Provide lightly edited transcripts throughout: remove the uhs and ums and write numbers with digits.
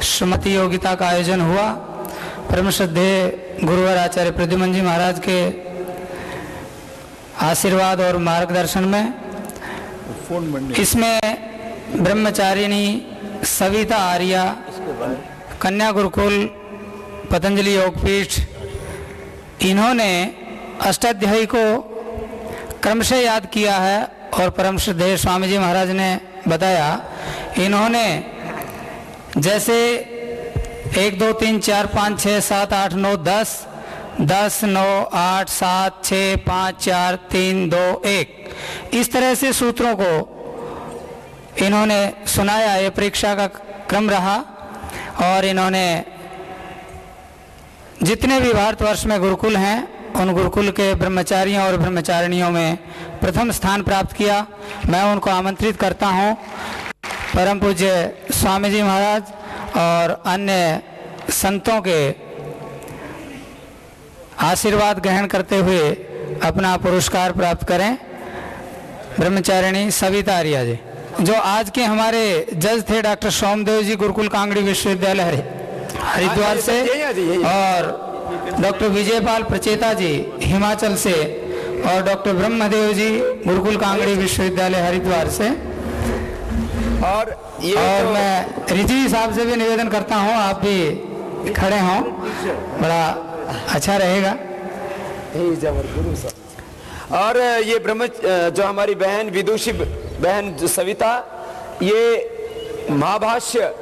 श्रीमती योगिता का आयोजन हुआ। परम श्रद्धेय गुरुवर आचार्य प्रद्युमन जी महाराज के आशीर्वाद और मार्गदर्शन में इसमें ब्रह्मचारिणी सविता आर्या कन्या गुरुकुल पतंजलि योगपीठ, इन्होंने अष्टाध्यायी को क्रमशः याद किया है। और परम श्रद्धेय स्वामी जी महाराज ने बताया, इन्होंने जैसे 1 2 3 4 5 6 7 8 9 10 10 9 8 7 6 5 4 3 2 1 इस तरह से सूत्रों को इन्होंने सुनाया। ये परीक्षा का क्रम रहा और इन्होंने जितने भी भारतवर्ष में गुरुकुल हैं उन गुरुकुल के ब्रह्मचारियों और ब्रह्मचारिणियों में प्रथम स्थान प्राप्त किया। मैं उनको आमंत्रित करता हूं, परम पूज्य स्वामी जी महाराज और अन्य संतों के आशीर्वाद ग्रहण करते हुए अपना पुरस्कार प्राप्त करें। ब्रह्मचारिणी सविता आर्या जी, जो आज के हमारे जज थे डॉक्टर सोमदेव जी गुरुकुल कांगड़ी विश्वविद्यालय हरिद्वार से, और डॉक्टर विजयपाल प्रचेता जी हिमाचल से, और डॉक्टर ब्रह्मदेव जी गुरुकुल कांगड़ी विश्वविद्यालय हरिद्वार से। और मैं रिजी साहब से भी निवेदन करता हूं, आप भी खड़े हों, बड़ा अच्छा रहेगा। और ये जो हमारी बहन विदुषी बहन जो सविता, ये महाभाष्य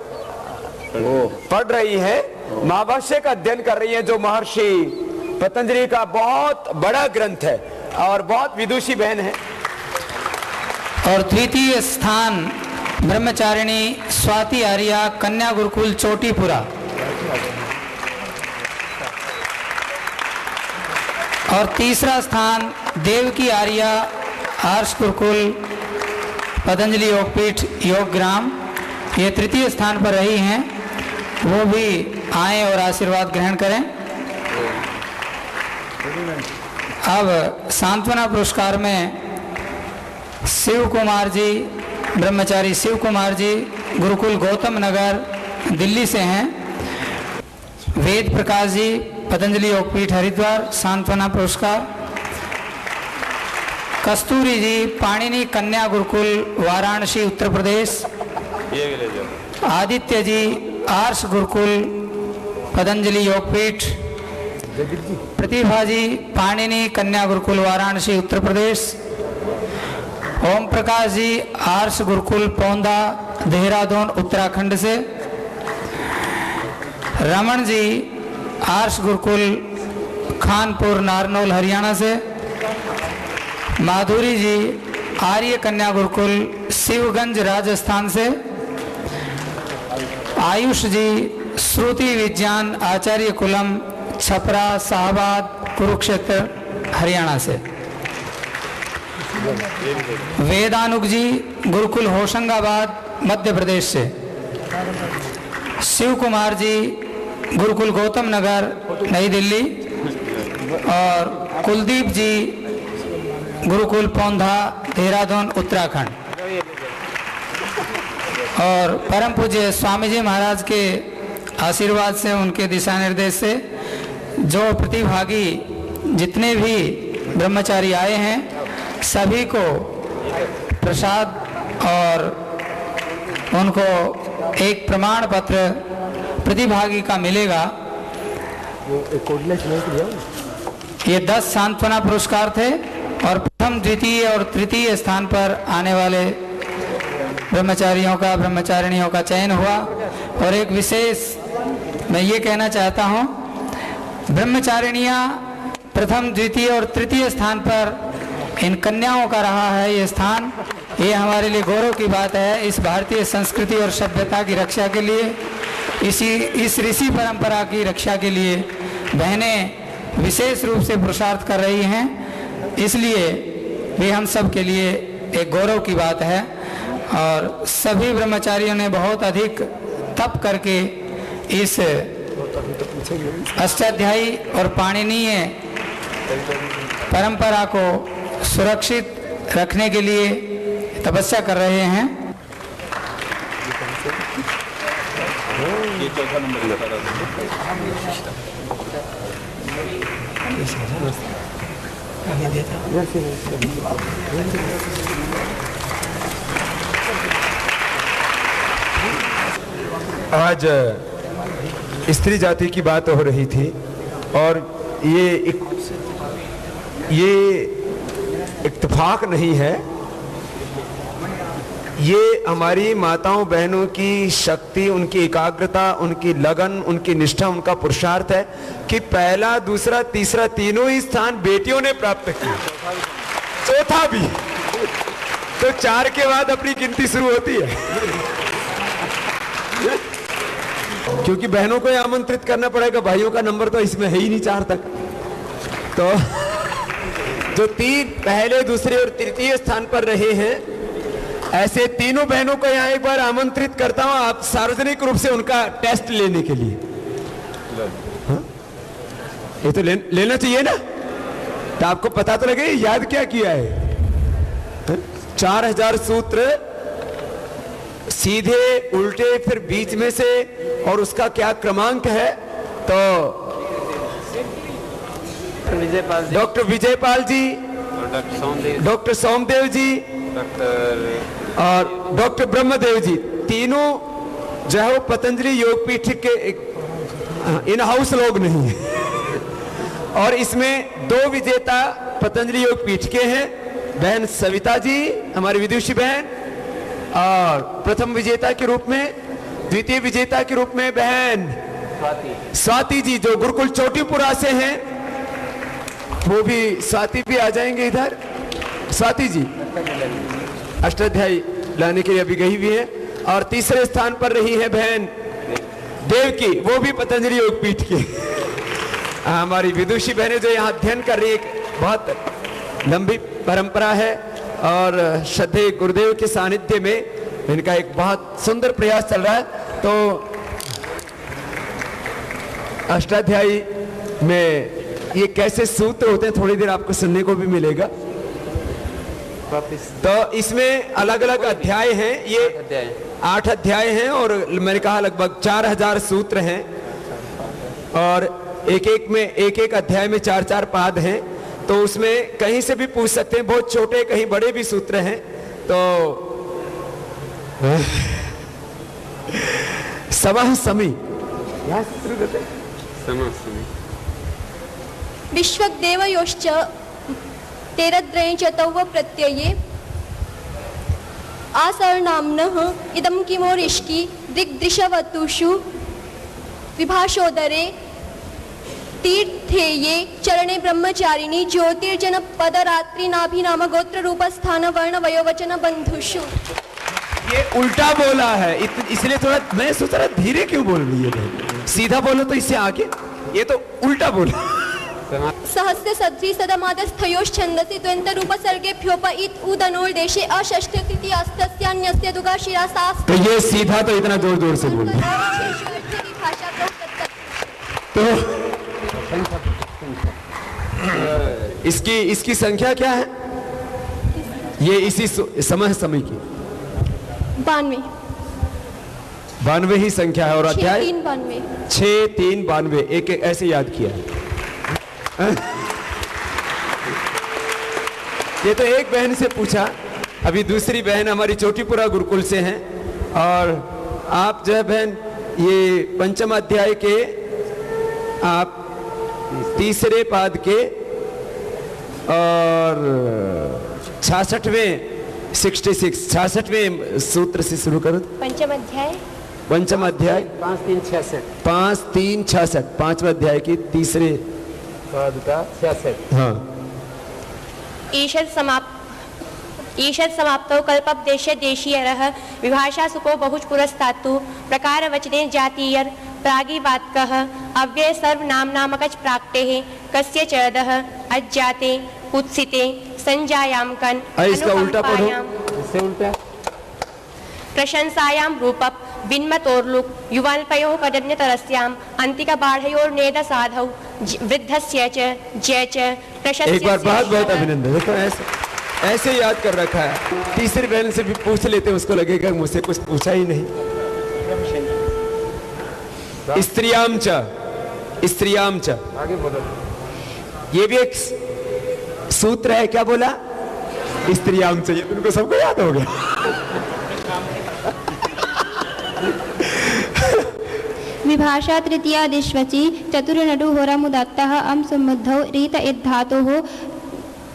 पढ़ रही है, महाभाष्य का अध्ययन कर रही है, जो महर्षि पतंजलि का बहुत बड़ा ग्रंथ है और बहुत विदुषी बहन है। और द्वितीय स्थान ब्रह्मचारिणी स्वाति आर्या कन्या गुरुकुल चोटीपुरा, और तीसरा स्थान देवकी आर्या आर्ष गुरुकुल पतंजलि योगपीठ योगग्राम, ये तृतीय स्थान पर रही हैं। वो भी आए और आशीर्वाद ग्रहण करें। अब सांत्वना पुरस्कार में शिव कुमार जी, ब्रह्मचारी शिव कुमार जी गुरुकुल गौतम नगर दिल्ली से हैं। वेद प्रकाश जी पतंजलि योगपीठ हरिद्वार सांत्वना पुरस्कार। कस्तूरी जी पाणिनि कन्या गुरुकुल वाराणसी उत्तर प्रदेश। आदित्य जी आर्ष गुरुकुल पतंजलि योगपीठ। प्रतिभा जी पाणिनि कन्या गुरुकुल वाराणसी उत्तर प्रदेश। ओम प्रकाश जी आर्ष गुरुकुल पौंदा देहरादून उत्तराखंड से। रमन जी आर्ष गुरुकुल खानपुर नारनौल हरियाणा से। माधुरी जी आर्य कन्या गुरुकुल शिवगंज राजस्थान से। आयुष जी श्रुति विज्ञान आचार्य कुलम छपरा शाहबाद कुरुक्षेत्र हरियाणा से। वेदानुग जी गुरुकुल होशंगाबाद मध्य प्रदेश से। शिव कुमार जी गुरुकुल गौतम नगर नई दिल्ली। और कुलदीप जी गुरुकुल पौंधा देहरादून उत्तराखंड। और परम पूज्य स्वामी जी महाराज के आशीर्वाद से, उनके दिशा निर्देश से जो प्रतिभागी जितने भी ब्रह्मचारी आए हैं सभी को प्रसाद और उनको एक प्रमाण पत्र प्रतिभागी का मिलेगा। ये 10 सांत्वना पुरस्कार थे और प्रथम द्वितीय और तृतीय स्थान पर आने वाले ब्रह्मचारियों का ब्रह्मचारिणियों का चयन हुआ। और एक विशेष मैं ये कहना चाहता हूँ, ब्रह्मचारिणियाँ प्रथम द्वितीय और तृतीय स्थान पर इन कन्याओं का रहा है ये स्थान। ये हमारे लिए गौरव की बात है। इस भारतीय संस्कृति और सभ्यता की रक्षा के लिए, इस ऋषि परंपरा की रक्षा के लिए बहनें विशेष रूप से पुरुषार्थ कर रही हैं, इसलिए भी हम सब के लिए एक गौरव की बात है। और सभी ब्रह्मचारियों ने बहुत अधिक तप करके इस अष्टाध्यायी और पाणिनीय परंपरा को सुरक्षित रखने के लिए तपस्या कर रहे हैं। ये चौथा नंबर बता रहा था। आज स्त्री जाति की बात हो रही थी और ये इत्तेफाक नहीं है, ये हमारी माताओं बहनों की शक्ति, उनकी एकाग्रता, उनकी लगन, उनकी निष्ठा, उनका पुरुषार्थ है कि पहला, दूसरा, तीसरा तीनों ही स्थान बेटियों ने प्राप्त किए, चौथा भी। तो 4 के बाद अपनी गिनती शुरू होती है, क्योंकि बहनों को आमंत्रित करना पड़ेगा, भाइयों का नंबर तो इसमें है ही नहीं 4 तक। तो जो 3 पहले, दूसरे और तृतीय स्थान पर रहे हैं, ऐसे तीनों बहनों को यहाँ एक बार आमंत्रित करता हूं, आप सार्वजनिक रूप से उनका टेस्ट लेने के लिए। हाँ? ये तो लेना चाहिए ना, तो आपको पता तो लगे याद क्या किया है। 4000 सूत्र सीधे, उल्टे, फिर बीच में से, और उसका क्या क्रमांक है। तो डॉक्टर विजयपाल जी, डॉक्टर सोमदेव जी और डॉक्टर ब्रह्मदेव जी, तीनों जो है वो पतंजलि योगपीठ के इन हाउस लोग नहीं है। और इसमें 2 विजेता पतंजलि योगपीठ के हैं, बहन सविता जी हमारी विदुषी बहन, और प्रथम विजेता के रूप में, द्वितीय विजेता के रूप में बहन स्वाति जी जो गुरुकुल चोटीपुरा से हैं, वो भी, स्वाति भी आ जाएंगे इधर। स्वाति जी अष्टाध्यायी लाने के लिए अभी गई हुई है। और तीसरे स्थान पर रही है बहन देवकी, वो भी पतंजलि योगपीठ की। हमारी विदुषी बहनें जो यहाँ अध्ययन कर रही है, बहुत लंबी परंपरा है और श्रद्धेय गुरुदेव के सानिध्य में इनका एक बहुत सुंदर प्रयास चल रहा है। तो अष्टाध्यायी में ये कैसे सूत्र होते हैं, थोड़ी देर आपको सुनने को भी मिलेगा। तो इसमें अलग अलग अध्याय हैं, ये 8 अध्याय हैं और मैंने कहा लगभग 4000 सूत्र हैं, और एक एक अध्याय में 4-4 पाद हैं। तो उसमें कहीं से भी पूछ सकते हैं, बहुत छोटे कहीं बड़े भी सूत्र हैं। तो समः समी, विश्वदेवयोश्च तेरद्रये चतुर्व प्रत्यये आसर्णाम्नः इदं किमोरिष्कि दिग्दृशवतुषु विभाषोदरे तीर्थेये चरणे ब्रह्मचारिणी ज्योतिर्जन पदरात्रि नाभिनाम गोत्र रूप स्थान वर्ण वयोवचन बंधुषु। ये उल्टा बोला है, इसलिए थोड़ा मैं सोच रहा धीरे क्यों बोल रही है, सीधा बोलो तो इससे आगे, ये तो उल्टा बोला। सहस्य सद्री सदमादस्थयोश्छन्दसि द्वन्द्व रूप सर्गेभ्योप इत उदनोर्देशे अषष्ठ तृतीयास्तस्यान्यस्य दुगा शिरासास्। तो ये सीधा तो इतना जोर जोर से बोल। तो इसकी संख्या क्या है, ये इसी समय की 92 ही संख्या है, और अध्याय 6-3-92, एक ऐसे याद किया है। ये तो एक बहन से पूछा, अभी दूसरी बहन हमारी चोटीपुरा गुरुकुल से हैं, और आप जो है बहन ये पंचम अध्याय के आप तीसरे पाद के और 66वें सूत्र से शुरू करो। पंचम अध्याय 5-3-66 पांचवा अध्याय की तीसरे पाद का 66। हाँ। ईषद समाप्तौ कल्पदेशे देशीयरः विभाषा सुको बहुज पुरस्तातु प्रकार वचने जातीयर प्रागिवात्कः अव्यय सर्वनामनामकच प्राक्तेः कस्य चरदः अज्जाते कुत्सिते संजायां कन इसका उल्टा पढ़ो, इससे उल्टा। प्रशंसायां रूपप विन्मतोर्लुक युवाल्पयोः पदन्यतरस्याम् अंतिक बाढ़योर्नेद साधौ वृद्धस्य च जय च प्रशस्यस्य। एक बार बहुत बहुत अभिनंदन। देखो ऐसे याद कर रखा है, तीसरी बहन से भी पूछ लेते, उसको लगेगा मुझसे कुछ पूछा ही नहीं। स्त्रियाम च, स्त्रियाम च। आगे बोलो। ये भी एक सूत्र है, क्या बोला? स्त्रियाम च। ये तुमको सबको याद हो गया। विभाषा तृतीया दिश्वचि चतुर्नडु होरामुदात्तः अम सम्बद्धौ रीत इद्धातोः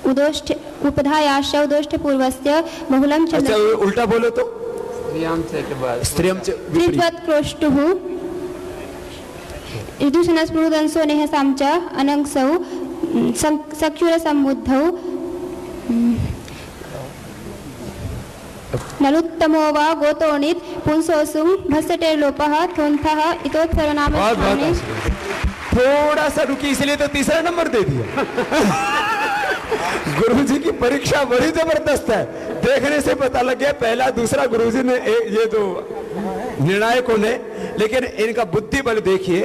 उदोष्ठ उपधायाश्च उदोष्ठ पूर्वस्य बहुलं च अच्छा उल्टा बोलो तो स्त्रियाम से के बाद स्त्रियम च त्रित्वत् क्रोष्टुः ऋदुशनस्पृहदंसो नेहसां च अनंसौ सख्युरसम्बुद्धौ नलुत्तमो वा गोतोणित पुंसोसुं भस्सटेर्लोपः थोन्थः इतोत्सर्वनाम बहुत स्थाने थोड़ा सा रुकी, इसलिए तो तीसरा नंबर दे दिया। गुरुजी की परीक्षा बड़ी जबरदस्त है, देखने से पता लग गया पहला दूसरा गुरुजी ने ये तो निर्णायकों ने, लेकिन इनका बुद्धि बल देखिए,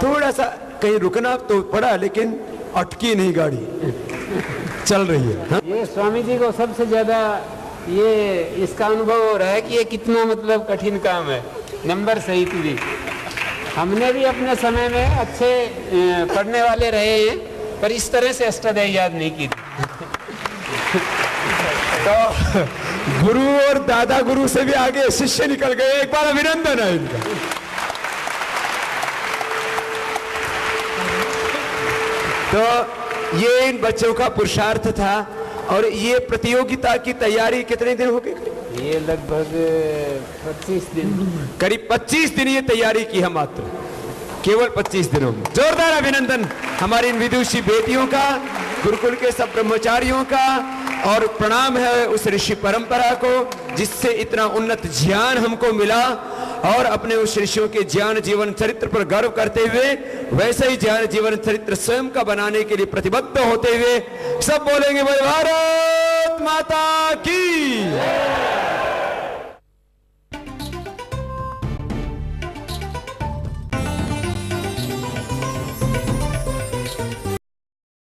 थोड़ा सा कहीं रुकना तो पड़ा लेकिन अटकी नहीं गाड़ी, चल रही है। हाँ? ये स्वामी जी को सबसे ज्यादा ये इसका अनुभव हो रहा है कि ये कितना मतलब कठिन काम है नंबर सही भी। हमने भी अपने समय में अच्छे पढ़ने वाले रहे हैं, पर इस तरह से अष्टाध्यायी याद नहीं की थी। तो गुरु और दादा गुरु से भी आगे शिष्य निकल गए, एक बार अभिनंदन है इनका। तो ये इन बच्चों का पुरुषार्थ था। और ये प्रतियोगिता की तैयारी कितने दिन हो गए? ये लगभग 25 दिन, करीब 25 दिन ये तैयारी की है, मात्र केवल 25 दिनों में। जोरदार अभिनंदन हमारी इन विदुषी बेटियों का, गुरुकुल के सब ब्रह्मचारियों का, और प्रणाम है उस ऋषि परंपरा को जिससे इतना उन्नत ज्ञान हमको मिला। और अपने उस ऋषियों के ज्ञान जीवन चरित्र पर गर्व करते हुए वैसे ही ज्ञान जीवन चरित्र स्वयं का बनाने के लिए प्रतिबद्ध होते हुए सब बोलेंगे भाई भारत माता की।